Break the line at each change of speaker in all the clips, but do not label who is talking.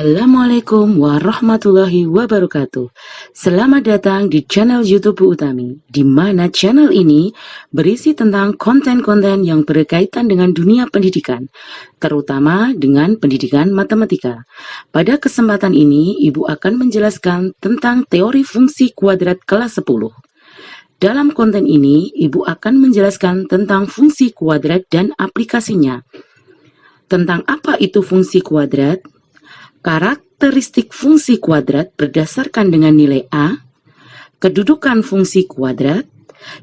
Assalamualaikum warahmatullahi wabarakatuh. Selamat datang di channel YouTube Bu Utami, di mana channel ini berisi tentang konten-konten yang berkaitan dengan dunia pendidikan, terutama dengan pendidikan matematika. Pada kesempatan ini, Ibu akan menjelaskan tentang teori fungsi kuadrat kelas 10. Dalam konten ini, Ibu akan menjelaskan tentang fungsi kuadrat dan aplikasinya. Tentang apa itu fungsi kuadrat, karakteristik fungsi kuadrat berdasarkan dengan nilai A, kedudukan fungsi kuadrat,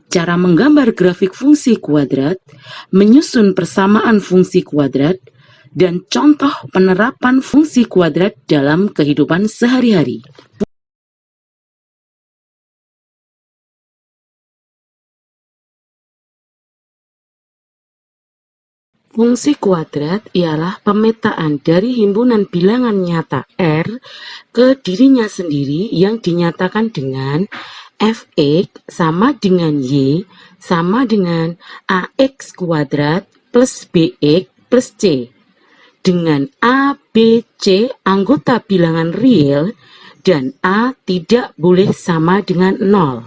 cara menggambar grafik fungsi kuadrat, menyusun persamaan fungsi kuadrat, dan contoh penerapan fungsi kuadrat dalam kehidupan sehari-hari. Fungsi kuadrat ialah pemetaan dari himpunan bilangan nyata R ke dirinya sendiri yang dinyatakan dengan Fx sama dengan Y sama dengan Ax kuadrat plus Bx plus C, dengan A, B, C anggota bilangan real dan A tidak boleh sama dengan 0.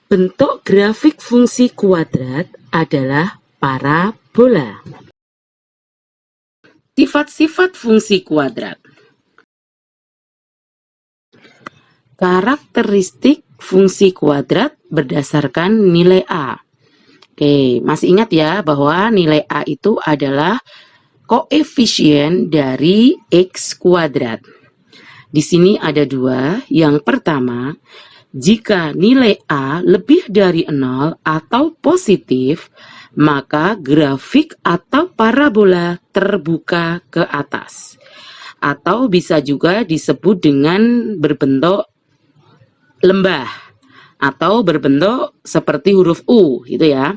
Bentuk grafik fungsi kuadrat adalah parabola. Sifat-sifat fungsi kuadrat. Karakteristik fungsi kuadrat berdasarkan nilai A. Oke, masih ingat ya bahwa nilai A itu adalah koefisien dari X kuadrat. Di sini ada dua. Yang pertama, jika nilai A lebih dari 0 atau positif, maka grafik atau parabola terbuka ke atas. Atau bisa juga disebut dengan berbentuk lembah atau berbentuk seperti huruf U gitu ya.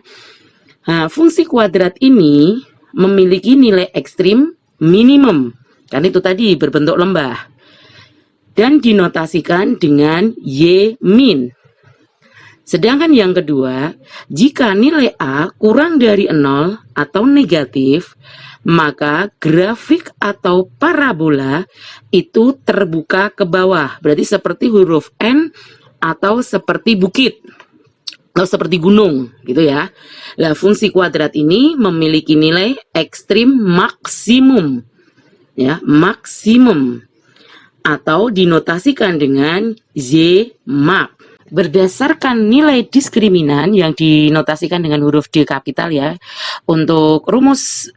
Nah, fungsi kuadrat ini memiliki nilai ekstrim minimum, kan itu tadi berbentuk lembah, dan dinotasikan dengan Y min. Sedangkan yang kedua, jika nilai A kurang dari 0 atau negatif, maka grafik atau parabola itu terbuka ke bawah. Berarti seperti huruf N atau seperti bukit atau seperti gunung gitu ya. Nah, fungsi kuadrat ini memiliki nilai ekstrim maksimum ya, maksimum, atau dinotasikan dengan Z mak. Berdasarkan nilai diskriminan yang dinotasikan dengan huruf D kapital ya. Untuk rumus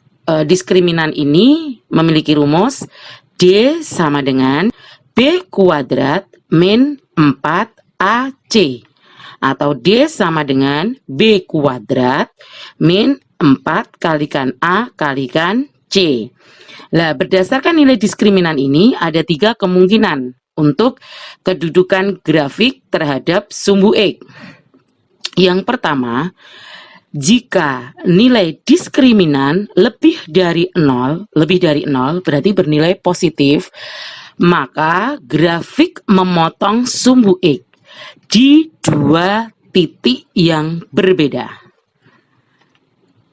diskriminan ini memiliki rumus D sama dengan B kuadrat min 4AC, atau D sama dengan B kuadrat min 4 kalikan A kalikan C. Nah, berdasarkan nilai diskriminan ini ada 3 kemungkinan untuk kedudukan grafik terhadap sumbu X. Yang pertama, jika nilai diskriminan lebih dari 0 berarti bernilai positif, maka grafik memotong sumbu X di 2 titik yang berbeda.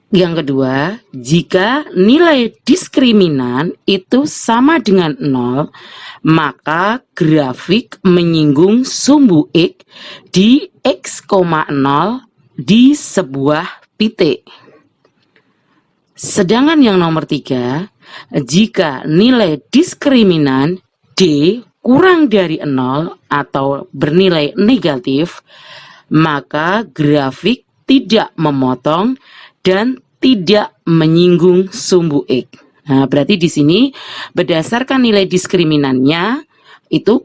Yang kedua, jika nilai diskriminan itu sama dengan 0, maka grafik menyinggung sumbu X di X,0 di sebuah titik. Sedangkan yang nomor 3, jika nilai diskriminan D kurang dari 0 atau bernilai negatif, maka grafik tidak memotong dan tidak menyinggung sumbu X. Nah, berarti di sini berdasarkan nilai diskriminannya itu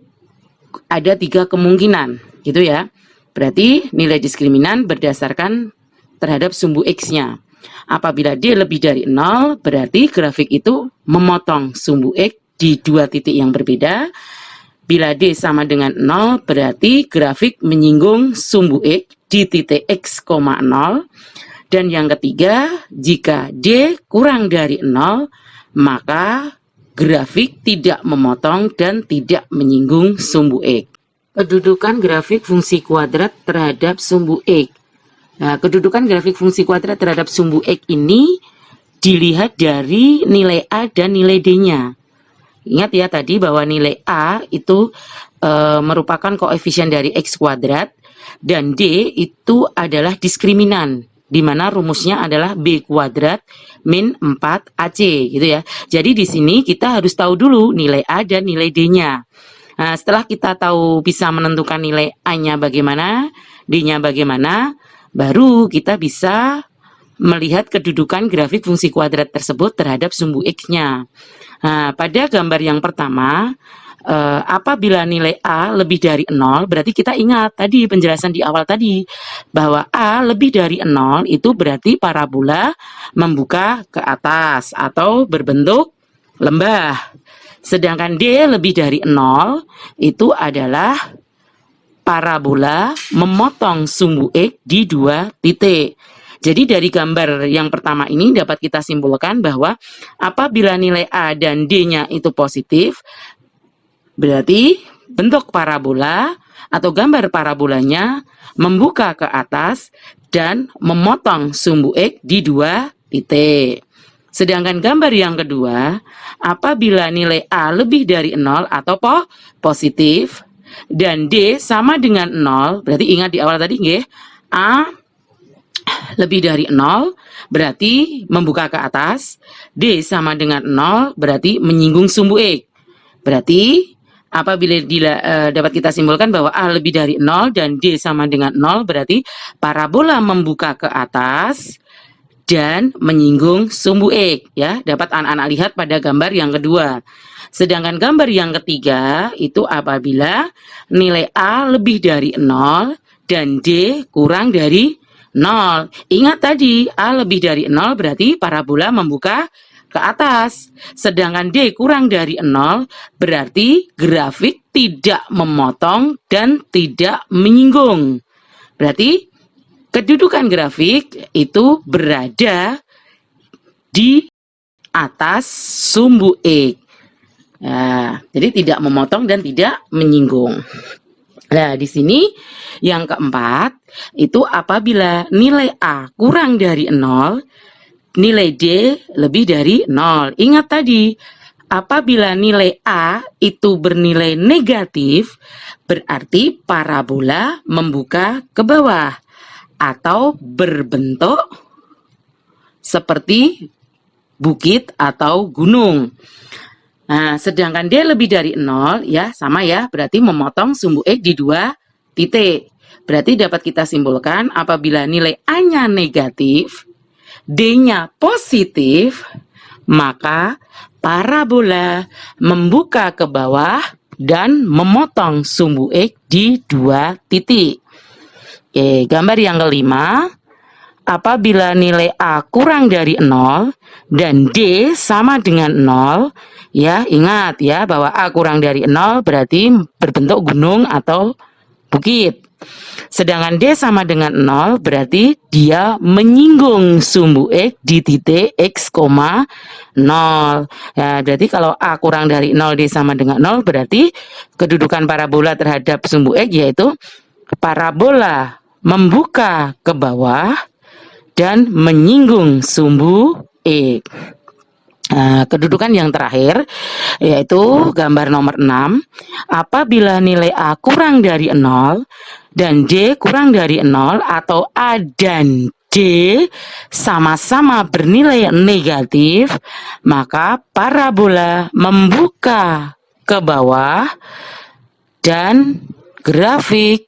ada 3 kemungkinan, gitu ya. Berarti nilai diskriminan berdasarkan terhadap sumbu X-nya. Apabila D lebih dari 0, berarti grafik itu memotong sumbu X di 2 titik yang berbeda. Bila D sama dengan 0, berarti grafik menyinggung sumbu X di titik X,0. Dan yang ketiga, jika D kurang dari 0, maka grafik tidak memotong dan tidak menyinggung sumbu X. Kedudukan grafik fungsi kuadrat terhadap sumbu X. Nah, kedudukan grafik fungsi kuadrat terhadap sumbu X ini dilihat dari nilai A dan nilai D-nya. Ingat ya tadi bahwa nilai A itu merupakan koefisien dari X kuadrat, dan D itu adalah diskriminan, di mana rumusnya adalah B kuadrat min 4AC gitu ya. Jadi di sini kita harus tahu dulu nilai A dan nilai D-nya. Nah, setelah kita tahu bisa menentukan nilai A-nya bagaimana, D-nya bagaimana, baru kita bisa melihat kedudukan grafik fungsi kuadrat tersebut terhadap sumbu X-nya. Nah, pada gambar yang pertama, apabila nilai A lebih dari 0, berarti kita ingat tadi penjelasan di awal tadi, bahwa A lebih dari 0 itu berarti parabola membuka ke atas atau berbentuk lembah. Sedangkan D lebih dari 0 itu adalah parabola memotong sumbu X di 2 titik. Jadi dari gambar yang pertama ini dapat kita simpulkan bahwa apabila nilai A dan D-nya itu positif, berarti bentuk parabola atau gambar parabolanya membuka ke atas dan memotong sumbu X di 2 titik. Sedangkan gambar yang kedua, apabila nilai A lebih dari 0 atau positif dan D sama dengan 0, berarti ingat di awal tadi nggih, A lebih dari 0 berarti membuka ke atas, D sama dengan 0 berarti menyinggung sumbu X. Berarti apabila dapat kita simpulkan bahwa A lebih dari 0 dan D sama dengan 0 berarti parabola membuka ke atas dan menyinggung sumbu X ya. Dapat anak-anak lihat pada gambar yang kedua. Sedangkan gambar yang ketiga itu apabila nilai A lebih dari 0 dan D kurang dari 0. Ingat tadi A lebih dari 0 berarti parabola membuka ke atas. Sedangkan D kurang dari 0 berarti grafik tidak memotong dan tidak menyinggung. Berarti kedudukan grafik itu berada di atas sumbu X. Nah, jadi tidak memotong dan tidak menyinggung. Nah, di sini yang keempat itu apabila nilai A kurang dari 0, nilai D lebih dari 0. Ingat tadi, apabila nilai A itu bernilai negatif, berarti parabola membuka ke bawah atau berbentuk seperti bukit atau gunung. Nah, sedangkan D lebih dari 0 ya sama ya, berarti memotong sumbu X di 2 titik. Berarti dapat kita simpulkan apabila nilai A-nya negatif, D-nya positif, maka parabola membuka ke bawah dan memotong sumbu X di 2 titik. Oke, gambar yang kelima, apabila nilai A kurang dari 0 dan D sama dengan 0, ya ingat ya bahwa A kurang dari 0 berarti berbentuk gunung atau bukit. Sedangkan D sama dengan 0 berarti dia menyinggung sumbu X di titik X, 0. Ya, berarti kalau A kurang dari 0, D sama dengan 0 berarti kedudukan parabola terhadap sumbu X yaitu parabola membuka ke bawah dan menyinggung sumbu X. Nah, kedudukan yang terakhir yaitu gambar nomor 6. Apabila nilai A kurang dari 0 dan D kurang dari 0 atau A dan D sama-sama bernilai negatif, maka parabola membuka ke bawah dan grafik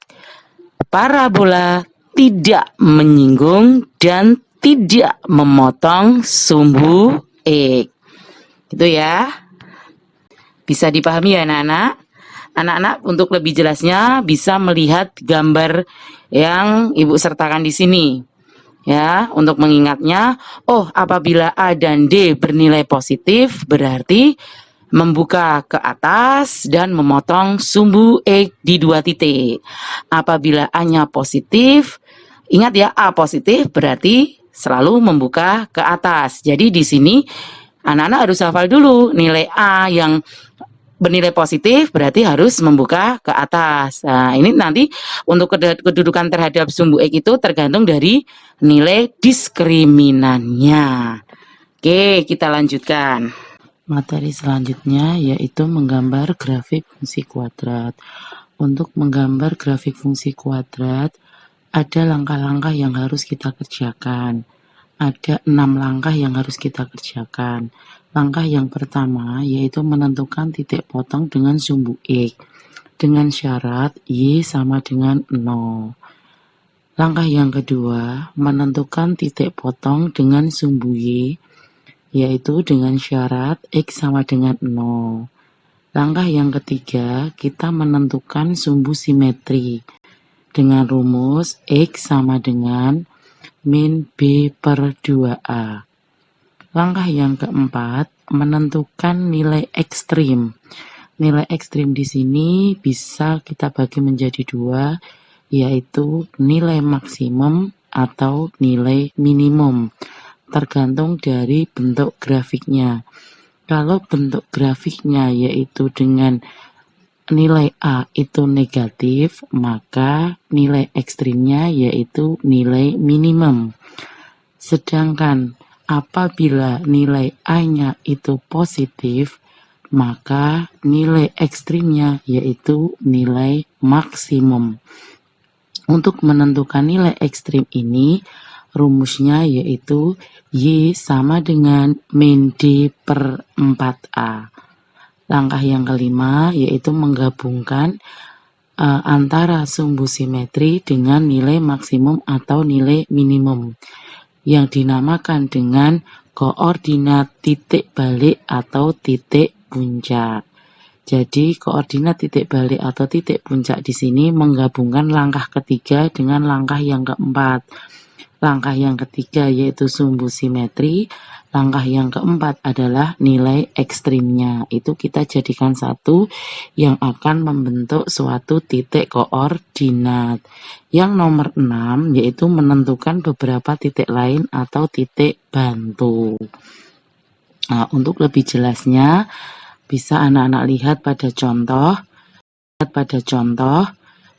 parabola tidak menyinggung dan tidak memotong sumbu X. Gitu ya. Bisa dipahami ya anak-anak? Anak-anak untuk lebih jelasnya bisa melihat gambar yang Ibu sertakan di sini. Ya, untuk mengingatnya, oh apabila A dan D bernilai positif berarti membuka ke atas dan memotong sumbu X di 2 titik. Apabila A-nya positif, ingat ya A positif berarti selalu membuka ke atas. Jadi di sini anak-anak harus hafal dulu nilai A yang bernilai positif berarti harus membuka ke atas. Nah, ini nanti untuk kedudukan terhadap sumbu X itu tergantung dari nilai diskriminannya. Oke, kita lanjutkan. Materi selanjutnya yaitu menggambar grafik fungsi kuadrat. Untuk menggambar grafik fungsi kuadrat, ada langkah-langkah yang harus kita kerjakan. Ada 6 langkah yang harus kita kerjakan. Langkah yang pertama yaitu menentukan titik potong dengan sumbu X dengan syarat Y sama dengan 0. Langkah yang kedua, menentukan titik potong dengan sumbu Y, yaitu dengan syarat X sama dengan 0. Langkah yang ketiga, kita menentukan sumbu simetri dengan rumus X sama dengan min B per 2A. Langkah yang keempat, menentukan nilai ekstrim. Nilai ekstrim di sini bisa kita bagi menjadi 2, yaitu nilai maksimum atau nilai minimum, tergantung dari bentuk grafiknya. Kalau bentuk grafiknya yaitu dengan nilai A itu negatif, maka nilai ekstrimnya yaitu nilai minimum. Sedangkan apabila nilai A-nya itu positif, maka nilai ekstrimnya yaitu nilai maksimum. Untuk menentukan nilai ekstrim ini, rumusnya yaitu Y sama dengan min D per 4A. Langkah yang kelima yaitu menggabungkan antara sumbu simetri dengan nilai maksimum atau nilai minimum, yang dinamakan dengan koordinat titik balik atau titik puncak. Jadi koordinat titik balik atau titik puncak di sini menggabungkan langkah ketiga dengan langkah yang keempat. Langkah yang ketiga yaitu sumbu simetri, langkah yang keempat adalah nilai ekstrimnya. Itu kita jadikan satu yang akan membentuk suatu titik koordinat. Yang nomor 6 yaitu menentukan beberapa titik lain atau titik bantu. Nah, untuk lebih jelasnya, bisa anak-anak lihat pada contoh,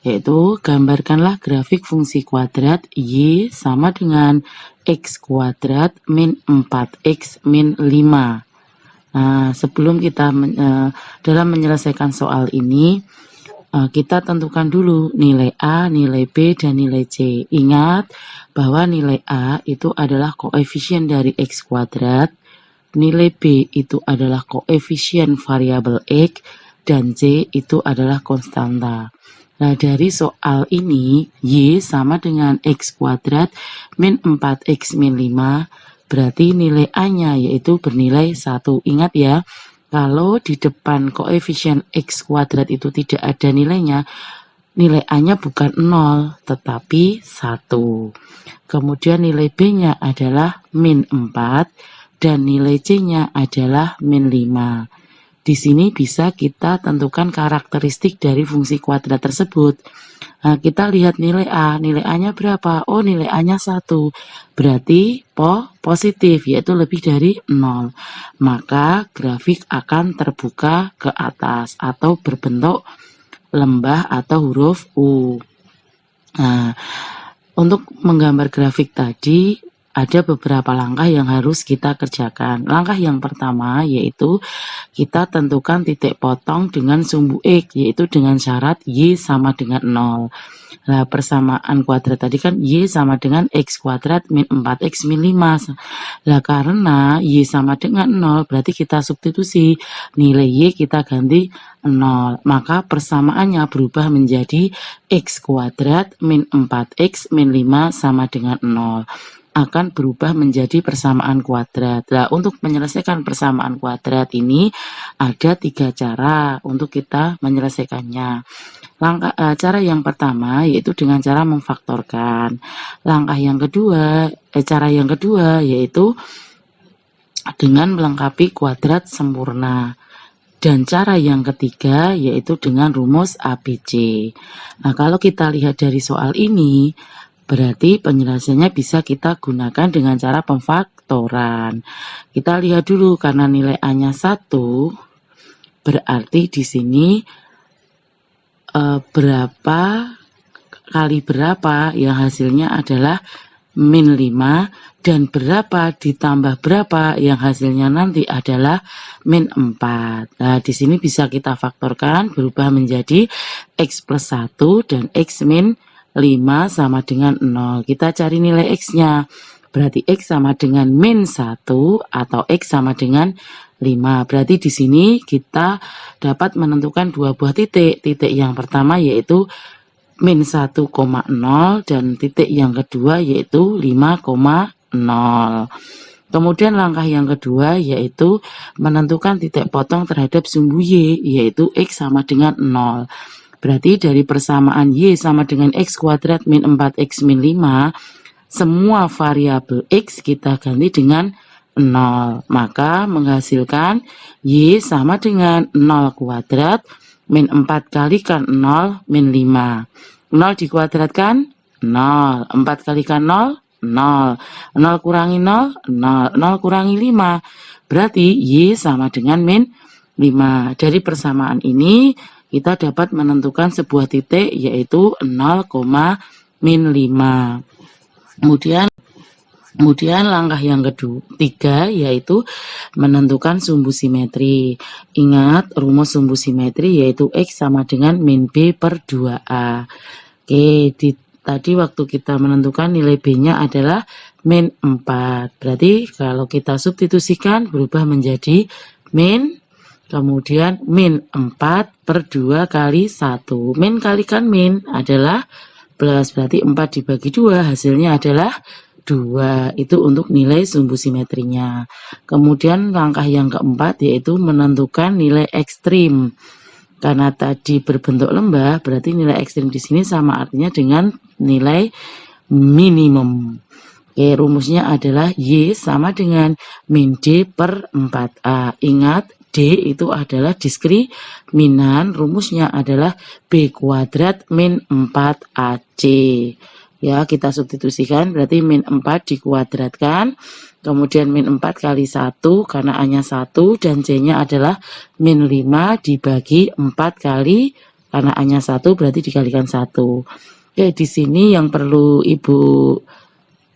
yaitu gambarkanlah grafik fungsi kuadrat Y sama dengan X kuadrat min 4X min 5. Nah, sebelum kita dalam menyelesaikan soal ini, kita tentukan dulu nilai A, nilai B, dan nilai C. Ingat bahwa nilai A itu adalah koefisien dari X kuadrat, nilai B itu adalah koefisien variabel X, dan C itu adalah konstanta. Nah, dari soal ini, Y sama dengan X kuadrat min 4X min 5, berarti nilai A-nya yaitu bernilai 1. Ingat ya, kalau di depan koefisien X kuadrat itu tidak ada nilainya, nilai A-nya bukan 0, tetapi 1. Kemudian nilai B-nya adalah min 4, dan nilai C-nya adalah min 5. Di sini bisa kita tentukan karakteristik dari fungsi kuadrat tersebut. Nah, kita lihat nilai A. Nilai A-nya berapa? Oh, nilai A-nya 1. Berarti positif, yaitu lebih dari 0. Maka grafik akan terbuka ke atas atau berbentuk lembah atau huruf U. Nah, untuk menggambar grafik tadi, ada beberapa langkah yang harus kita kerjakan. Langkah yang pertama yaitu kita tentukan titik potong dengan sumbu X, yaitu dengan syarat Y sama dengan 0. Nah, persamaan kuadrat tadi kan Y sama dengan X kuadrat min 4X min 5. Nah, karena Y sama dengan 0, berarti kita substitusi. Nilai Y kita ganti 0. Maka persamaannya berubah menjadi X kuadrat min 4X min 5 sama dengan 0. Akan berubah menjadi persamaan kuadrat. Nah, untuk menyelesaikan persamaan kuadrat ini ada 3 cara untuk kita menyelesaikannya. Cara yang pertama yaitu dengan cara memfaktorkan. Cara yang kedua yaitu dengan melengkapi kuadrat sempurna. Dan cara yang ketiga yaitu dengan rumus ABC. Nah, kalau kita lihat dari soal ini, berarti penjelasannya bisa kita gunakan dengan cara pemfaktoran. Kita lihat dulu, karena nilai A-nya 1, berarti di sini berapa kali berapa, yang hasilnya adalah min 5, dan berapa ditambah berapa yang hasilnya nanti adalah min 4. Nah, di sini bisa kita faktorkan berubah menjadi X plus 1 dan X min 5 sama dengan 0. Kita cari nilai X-nya. Berarti X sama dengan min 1 atau X sama dengan 5. Berarti di sini kita dapat menentukan dua buah titik. Titik yang pertama yaitu min 1,0 dan titik yang kedua yaitu 5,0. Kemudian langkah yang kedua yaitu menentukan titik potong terhadap sumbu Y, yaitu X sama dengan 0. Berarti dari persamaan Y sama dengan X kuadrat min 4X min 5, semua variabel X kita ganti dengan 0. Maka menghasilkan Y sama dengan 0 kuadrat min 4 kalikan 0 min 5. 0 dikuadratkan 0. 4 kalikan 0 0. 0 kurangi 0 0. 0 kurangi 5. Berarti Y sama dengan min 5. Dari persamaan ini kita dapat menentukan sebuah titik yaitu 0, min 5. Kemudian langkah yang ketiga yaitu menentukan sumbu simetri. Ingat rumus sumbu simetri yaitu X sama dengan min B per 2A. Oke, tadi waktu kita menentukan nilai B-nya adalah min 4. Berarti kalau kita substitusikan berubah menjadi min, kemudian min 4 per 2 kali 1. Min kalikan min adalah plus, berarti 4 dibagi 2 hasilnya adalah 2. Itu untuk nilai sumbu simetrinya. Kemudian langkah yang keempat yaitu menentukan nilai ekstrim. Karena tadi berbentuk lembah, berarti nilai ekstrim di sini sama artinya dengan nilai minimum. Oke, rumusnya adalah Y sama dengan min D per 4A. Ingat, D itu adalah diskriminan, rumusnya adalah B kuadrat min 4AC. Ya, kita substitusikan, berarti min 4 dikuadratkan, kemudian min 4 kali 1, karena A-nya 1, dan C-nya adalah min 5 dibagi 4 kali, karena A-nya 1, berarti dikalikan 1. Oke, di sini yang perlu Ibu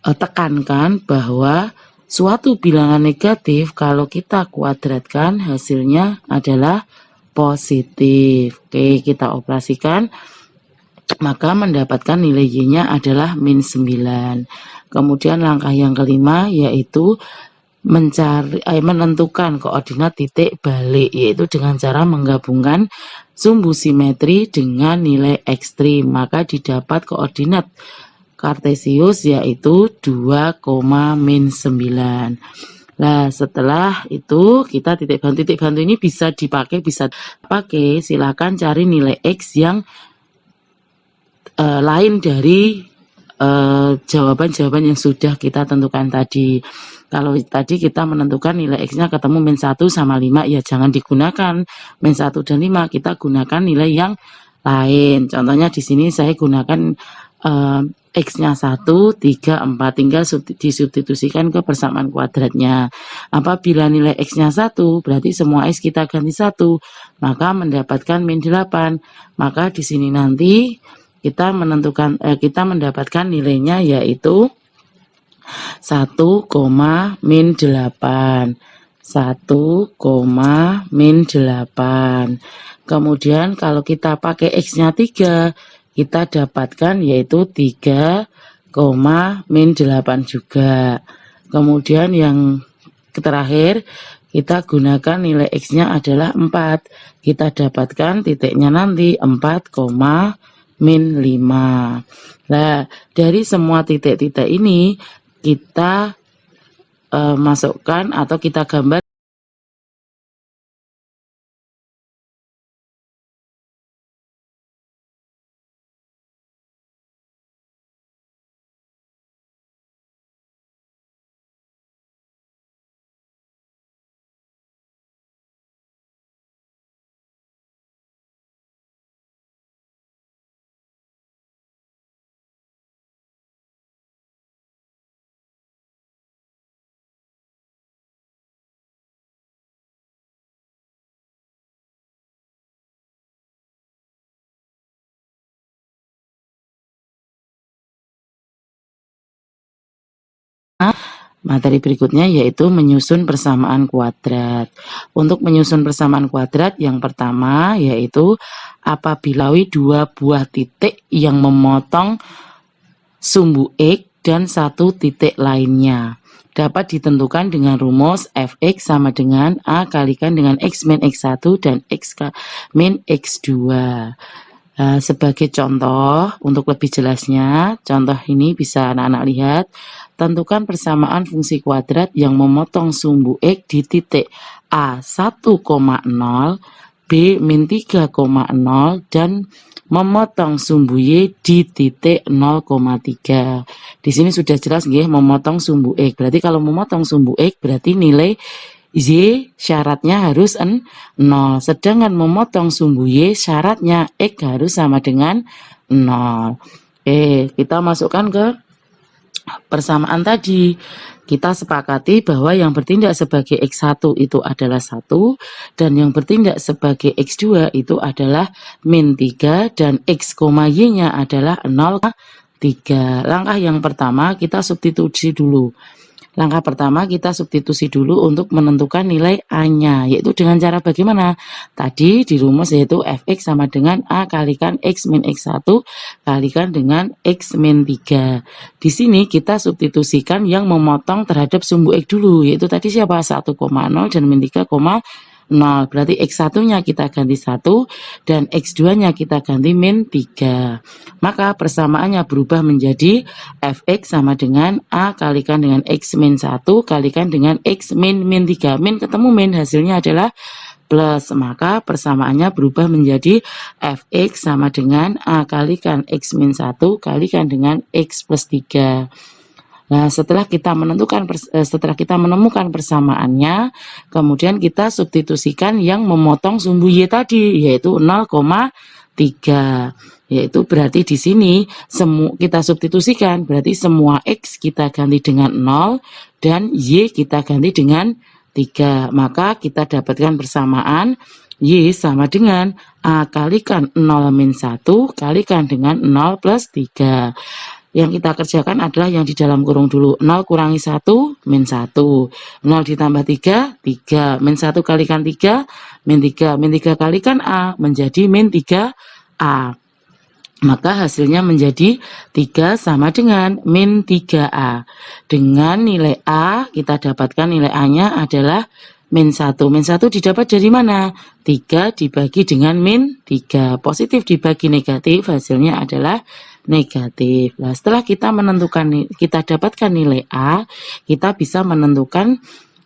tekankan bahwa suatu bilangan negatif kalau kita kuadratkan hasilnya adalah positif. Oke, kita operasikan, maka mendapatkan nilai Y-nya adalah min 9. Kemudian langkah yang kelima yaitu menentukan koordinat titik balik, yaitu dengan cara menggabungkan sumbu simetri dengan nilai ekstrim, maka didapat koordinat kartesius yaitu 2, min 9. Nah, setelah itu kita titik bantu ini bisa dipakai, silakan cari nilai X yang lain dari jawaban-jawaban yang sudah kita tentukan tadi. Kalau tadi kita menentukan nilai X-nya ketemu min 1 sama 5, ya jangan digunakan min 1 dan 5, kita gunakan nilai yang lain. Contohnya di sini saya gunakan X-nya 1, 3, 4, tinggal disubstitusikan ke persamaan kuadratnya. Apabila nilai X-nya 1, berarti semua X kita ganti 1, maka mendapatkan min 8. Maka di sini nanti kita mendapatkan nilainya yaitu 1, min 8. 1, min 8. Kemudian kalau kita pakai X-nya 3, kita dapatkan yaitu 3, min 8 juga. Kemudian yang terakhir kita gunakan nilai X-nya adalah 4. Kita dapatkan titiknya nanti 4, min 5. Nah, dari semua titik-titik ini kita masukkan atau kita gambar materi berikutnya yaitu menyusun persamaan kuadrat. Untuk menyusun persamaan kuadrat yang pertama yaitu apabila dua buah titik yang memotong sumbu X dan satu titik lainnya dapat ditentukan dengan rumus fx sama dengan A kalikan dengan x min x1 dan x min x2. Sebagai contoh, untuk lebih jelasnya, contoh ini bisa anak-anak lihat. Tentukan persamaan fungsi kuadrat yang memotong sumbu X di titik A 1,0, B min 3,0, dan memotong sumbu Y di titik 0,3. Di sini sudah jelas nggih, memotong sumbu X. Berarti kalau memotong sumbu X berarti nilai Y syaratnya harus 0, sedangkan memotong sumbu Y syaratnya X harus sama dengan 0. Kita masukkan ke persamaan tadi. Kita sepakati bahwa yang bertindak sebagai X1 itu adalah 1, dan yang bertindak sebagai X2 itu adalah min 3, dan X, Y-nya adalah 0,3. Langkah yang pertama kita substitusi dulu. Langkah pertama kita substitusi dulu untuk menentukan nilai A-nya, yaitu dengan cara bagaimana? Tadi di rumus yaitu fx sama dengan A kalikan x min x1 kalikan dengan x min 3. Di sini kita substitusikan yang memotong terhadap sumbu x dulu, yaitu tadi siapa? 1,0 dan min 3,0. Berarti X1-nya kita ganti 1 dan X2-nya kita ganti min 3. Maka persamaannya berubah menjadi Fx sama dengan A kalikan dengan X min 1 kalikan dengan X min 3. Min ketemu min, hasilnya adalah plus. Maka persamaannya berubah menjadi Fx sama dengan A kalikan X min 1 kalikan dengan X plus 3. Nah, setelah kita menemukan persamaannya, kemudian kita substitusikan yang memotong sumbu Y tadi, yaitu 0,3. Yaitu berarti di sini kita substitusikan, berarti semua X kita ganti dengan 0 dan Y kita ganti dengan 3. Maka kita dapatkan persamaan Y sama dengan A kalikan 0 min 1 kalikan dengan 0 plus 3. Yang kita kerjakan adalah yang di dalam kurung dulu. 0 kurangi 1, min 1. 0 ditambah 3, 3. Min 1 kalikan 3, min 3. Min 3 kalikan A, menjadi min 3A. Maka hasilnya menjadi 3 sama dengan min 3A. Dengan nilai A, kita dapatkan nilai A-nya adalah min 1. Min 1 didapat dari mana? 3 dibagi dengan min 3. Positif dibagi negatif, hasilnya adalah negatif. Nah, setelah kita dapatkan nilai A, kita bisa menentukan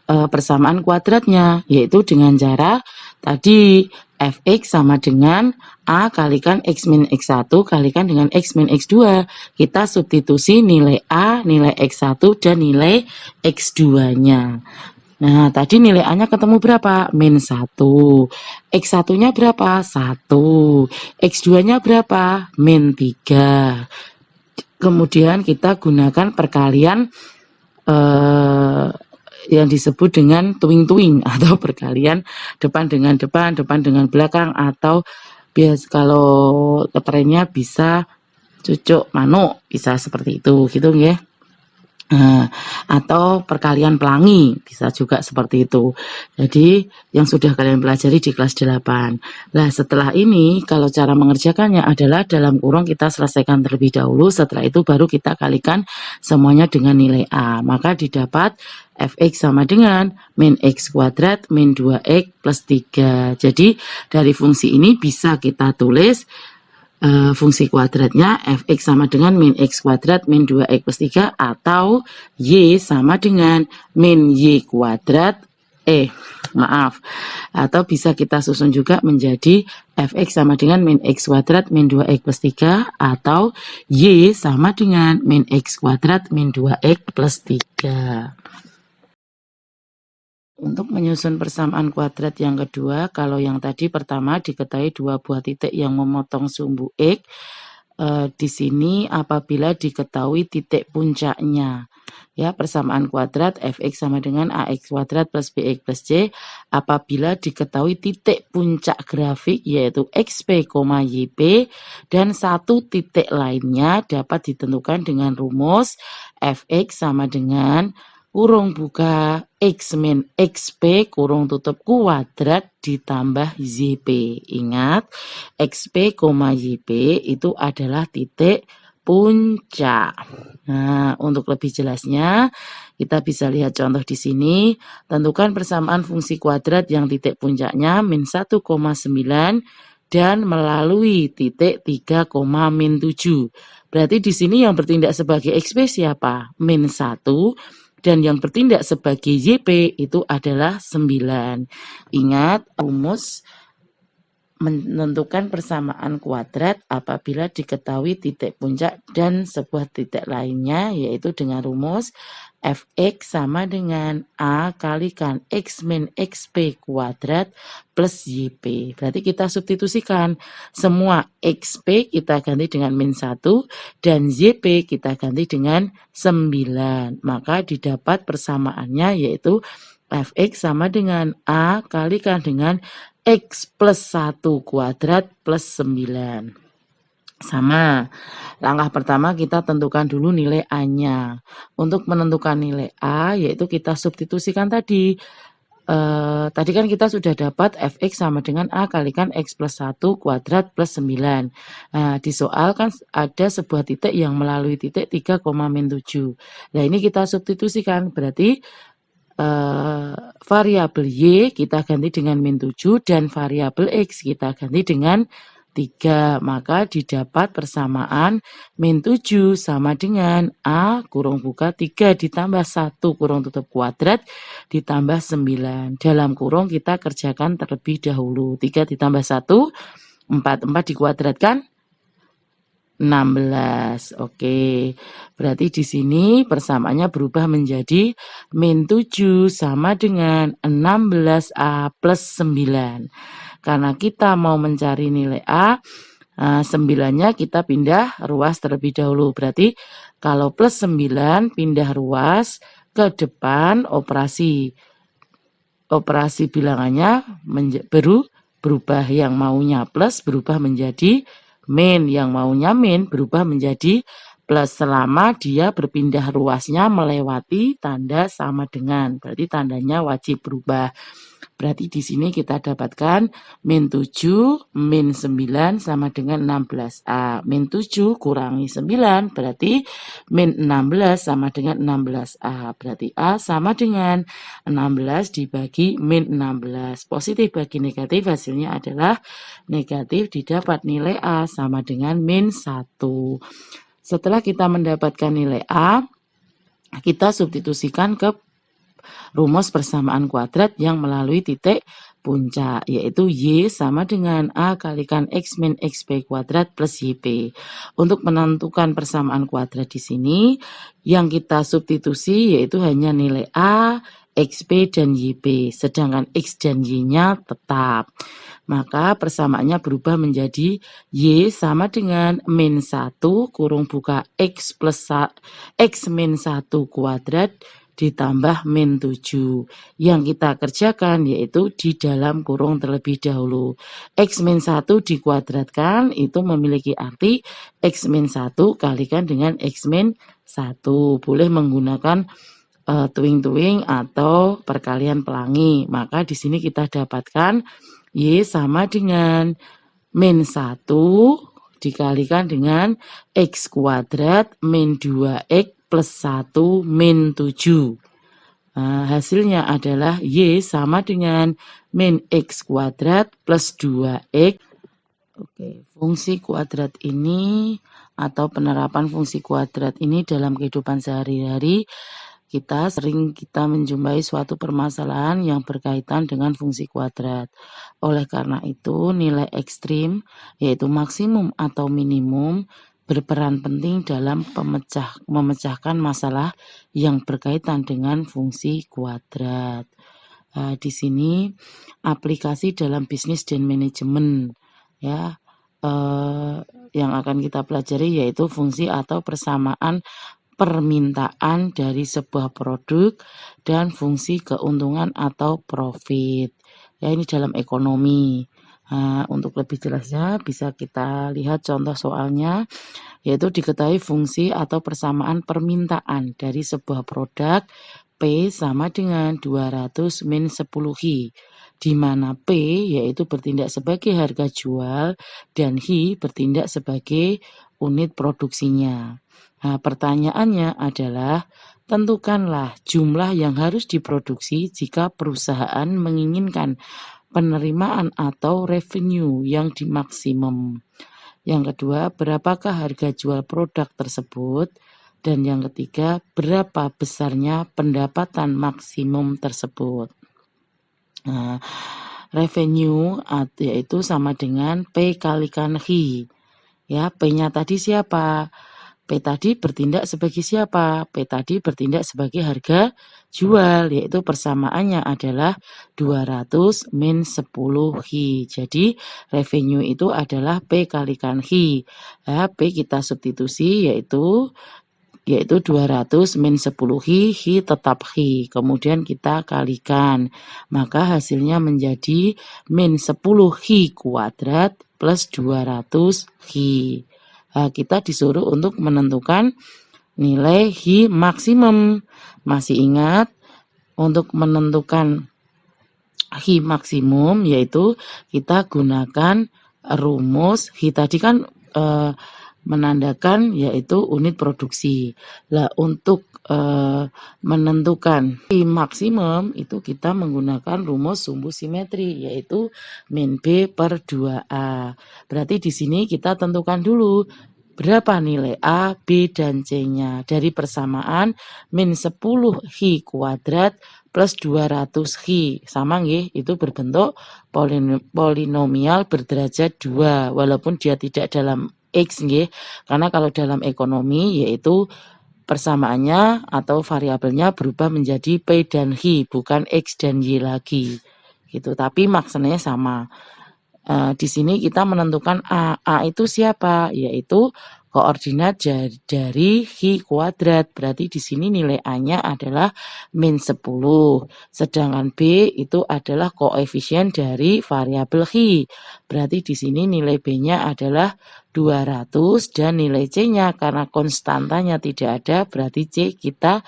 persamaan kuadratnya, yaitu dengan cara tadi fx sama dengan A kalikan x min x1 kalikan dengan x min x2. Kita substitusi nilai A, nilai x1, dan nilai x2-nya. Nah, tadi nilai A-nya ketemu berapa? Min 1. X1-nya berapa? 1. X2-nya berapa? Min 3. Kemudian kita gunakan perkalian yang disebut dengan tuing-tuing atau perkalian depan dengan depan, depan dengan belakang, atau kalau kerennya bisa cucuk manuk, bisa seperti itu gitu ya. Atau perkalian pelangi, bisa juga seperti itu. Jadi yang sudah kalian pelajari di kelas 8. Nah, setelah ini kalau cara mengerjakannya adalah dalam kurung kita selesaikan terlebih dahulu, setelah itu baru kita kalikan semuanya dengan nilai A. Maka didapat fx sama dengan min x kuadrat min 2x plus 3. Jadi dari fungsi ini bisa kita tulis fungsi kuadratnya fx sama dengan min x kuadrat min 2x plus 3, atau y sama dengan min y kuadrat atau bisa kita susun juga menjadi fx sama dengan min x kuadrat min 2x plus 3, atau y sama dengan min x kuadrat min 2x plus 3. Untuk menyusun persamaan kuadrat yang kedua, kalau yang tadi pertama diketahui dua buah titik yang memotong sumbu X, di sini apabila diketahui titik puncaknya. Ya, persamaan kuadrat fx sama dengan ax kuadrat plus bx plus c apabila diketahui titik puncak grafik yaitu xp, yp dan satu titik lainnya dapat ditentukan dengan rumus fx sama dengan kurung buka x min xp kurung tutup kuadrat ditambah yp. Ingat, xp, yp itu adalah titik puncak. Nah, untuk lebih jelasnya, kita bisa lihat contoh di sini. Tentukan persamaan fungsi kuadrat yang titik puncaknya min 1,9 dan melalui titik 3, min 7. Berarti di sini yang bertindak sebagai XP siapa? Min 1. Dan yang bertindak sebagai YP itu adalah 9. Ingat, rumus menentukan persamaan kuadrat apabila diketahui titik puncak dan sebuah titik lainnya yaitu dengan rumus fx sama dengan a kalikan x min xp kuadrat plus yp. Berarti kita substitusikan semua xp kita ganti dengan min 1 dan yp kita ganti dengan 9. Maka didapat persamaannya yaitu fx sama dengan a kalikan dengan x plus 1 kuadrat plus 9. Sama, langkah pertama kita tentukan dulu nilai A-nya. Untuk menentukan nilai A, yaitu kita substitusikan tadi. Tadi kan kita sudah dapat fx sama dengan A kalikan x plus 1 kuadrat plus 9. Nah, di soal kan ada sebuah titik yang melalui titik 3, min 7. Nah, ini kita substitusikan, berarti variabel y kita ganti dengan min 7 dan variabel x kita ganti dengan 3. Maka didapat persamaan min 7 sama dengan A kurung buka 3 ditambah 1 kurung tutup kuadrat ditambah 9. Dalam kurung kita kerjakan terlebih dahulu. 3 ditambah 1, 4. 4 dikuadratkan 16. Oke. Berarti di sini persamaannya berubah menjadi min 7 sama dengan 16A plus 9. Karena kita mau mencari nilai A, 9-nya kita pindah ruas terlebih dahulu. Berarti kalau plus 9 pindah ruas ke depan operasi bilangannya berubah, yang maunya plus berubah menjadi min, yang maunya min berubah menjadi plus selama dia berpindah ruasnya melewati tanda sama dengan. Berarti tandanya wajib berubah. Berarti di sini kita dapatkan min 7 min 9 sama dengan 16A. Min 7 kurangi 9 berarti min 16 sama dengan 16A. Berarti A sama dengan 16 dibagi min 16. Positif bagi negatif hasilnya adalah negatif, didapat nilai A sama dengan min 1. Setelah kita mendapatkan nilai A, kita substitusikan ke rumus persamaan kuadrat yang melalui titik puncak, yaitu Y sama dengan A kalikan X min XP kuadrat plus YP. Untuk menentukan persamaan kuadrat di sini, yang kita substitusi yaitu hanya nilai A, XP, dan YP, sedangkan X dan Y-nya tetap. Maka persamaannya berubah menjadi Y sama dengan min 1 kurung buka X plus X min 1 kuadrat ditambah min 7. Yang kita kerjakan yaitu di dalam kurung terlebih dahulu. X min 1 dikuadratkan itu memiliki arti X min 1 kalikan dengan X min 1. Boleh menggunakan tuing-tuing atau perkalian pelangi. Maka di sini kita dapatkan Y sama dengan min 1 dikalikan dengan X kuadrat min 2X plus 1 min 7. Hasilnya adalah Y sama dengan min X kuadrat plus 2X. Oke, fungsi kuadrat ini atau penerapan fungsi kuadrat ini dalam kehidupan sehari-hari kita menjumpai suatu permasalahan yang berkaitan dengan fungsi kuadrat. Oleh karena itu, nilai ekstrim yaitu maksimum atau minimum berperan penting dalam memecahkan masalah yang berkaitan dengan fungsi kuadrat. Di sini aplikasi dalam bisnis dan manajemen, ya. yang akan kita pelajari yaitu fungsi atau persamaan permintaan dari sebuah produk dan fungsi keuntungan atau profit. Ya, ini dalam ekonomi. Nah, untuk lebih jelasnya bisa kita lihat contoh soalnya, yaitu diketahui fungsi atau persamaan permintaan dari sebuah produk P sama dengan 200 min 10 Hi, di mana P yaitu bertindak sebagai harga jual dan Hi bertindak sebagai unit produksinya. Nah, pertanyaannya adalah tentukanlah jumlah yang harus diproduksi jika perusahaan menginginkan penerimaan atau revenue yang dimaksimum. Yang kedua, berapakah harga jual produk tersebut? Dan yang ketiga, berapa besarnya pendapatan maksimum tersebut? Nah, revenue yaitu sama dengan P kalikan Hi. Ya, P-nya tadi siapa? P tadi bertindak sebagai siapa? P tadi bertindak sebagai harga jual, yaitu persamaannya adalah 200 min 10 Hi. Jadi revenue itu adalah P kalikan Hi. Ya, P kita substitusi yaitu 200 min 10 Hi tetap Hi. Kemudian kita kalikan. Maka hasilnya menjadi min 10 Hi kuadrat plus 200 Hi. Nah, kita disuruh untuk menentukan nilai Hi maksimum. Masih ingat, untuk menentukan Hi maksimum yaitu kita gunakan rumus Hi tadi kan menandakan yaitu unit produksi. Lah untuk menentukan Hi maksimum itu kita menggunakan rumus sumbu simetri yaitu min B per 2A. Berarti di sini kita tentukan dulu berapa nilai A, B, dan C-nya dari persamaan min 10 Hi kuadrat plus 200 Hi. Sama nggih, itu berbentuk polinomial berderajat 2 walaupun dia tidak dalam X nggih. Karena kalau dalam ekonomi yaitu persamaannya atau variabelnya berubah menjadi P dan Hi, bukan X dan Y lagi. Gitu. Tapi maksudnya sama. Di sini kita menentukan A. A itu siapa? Yaitu koordinat dari Hi kuadrat. Berarti di sini nilai A-nya adalah min 10. Sedangkan B itu adalah koefisien dari variabel Hi. Berarti di sini nilai B-nya adalah 200 dan nilai C-nya karena konstantanya tidak ada, berarti C kita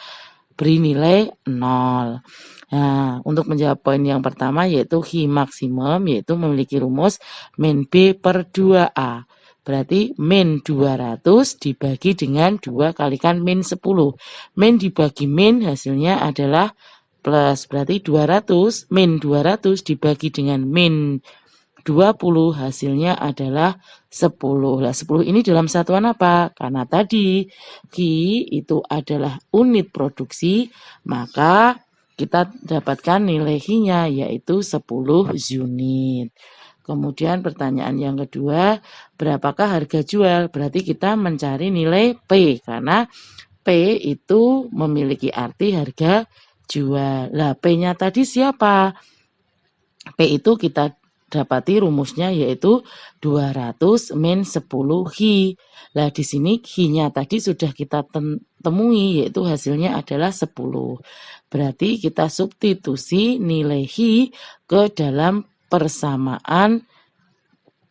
beri nilai 0. Nah, untuk menjawab poin yang pertama yaitu Hi maksimum yaitu memiliki rumus min B per 2A. Berarti min 200 dibagi dengan 2 kalikan min 10. Min dibagi min hasilnya adalah plus. Berarti 200 min 200 dibagi dengan min 20 hasilnya adalah 10. Lah 10 ini dalam satuan apa? Karena tadi Ki itu adalah unit produksi, maka kita dapatkan nilai Hi-nya yaitu 10 unit. Kemudian pertanyaan yang kedua, berapakah harga jual? Berarti kita mencari nilai P karena P itu memiliki arti harga jual. Lah P-nya tadi siapa? P itu kita dapati rumusnya yaitu 200 min 10 Hi. Lah di sini Hi-nya tadi sudah kita temui yaitu hasilnya adalah 10. Berarti kita substitusi nilai Hi ke dalam persamaan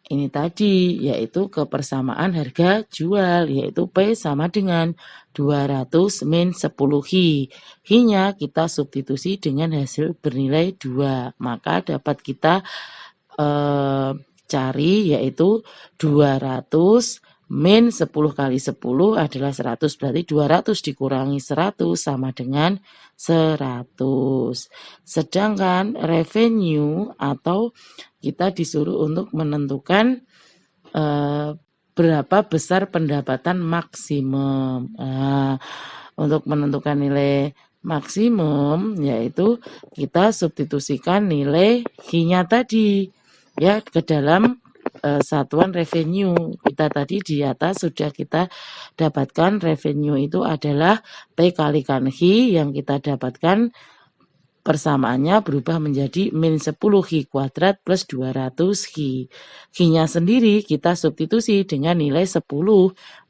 ini tadi yaitu kepersamaan harga jual yaitu P sama dengan 200 min 10 Hi. Hi-nya kita substitusi dengan hasil bernilai 2. Maka dapat kita cari yaitu 200 min 10 kali 10 adalah 100. Berarti 200 dikurangi 100 sama dengan 100. Sedangkan revenue atau kita disuruh untuk menentukan berapa besar pendapatan maksimum. Untuk menentukan nilai maksimum yaitu kita substitusikan nilai Hi-nya tadi ya ke dalam satuan revenue. Kita tadi di atas sudah kita dapatkan revenue itu adalah P kalikan Hi yang kita dapatkan Persamaannya berubah menjadi min 10 Ki kuadrat plus 200 Ki. Ki-nya sendiri kita substitusi dengan nilai 10,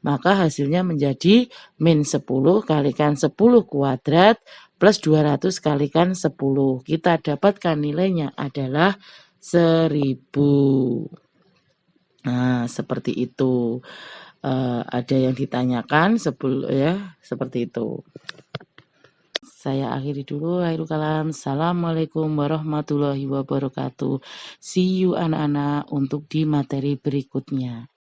maka hasilnya menjadi min 10 kalikan 10 kuadrat plus 200 kalikan 10. Kita dapatkan nilainya adalah 1000. Nah, seperti itu. Ada yang ditanyakan seperti itu. Saya akhiri dulu. Akhirul kalam. Assalamualaikum warahmatullahi wabarakatuh. See you anak-anak untuk di materi berikutnya.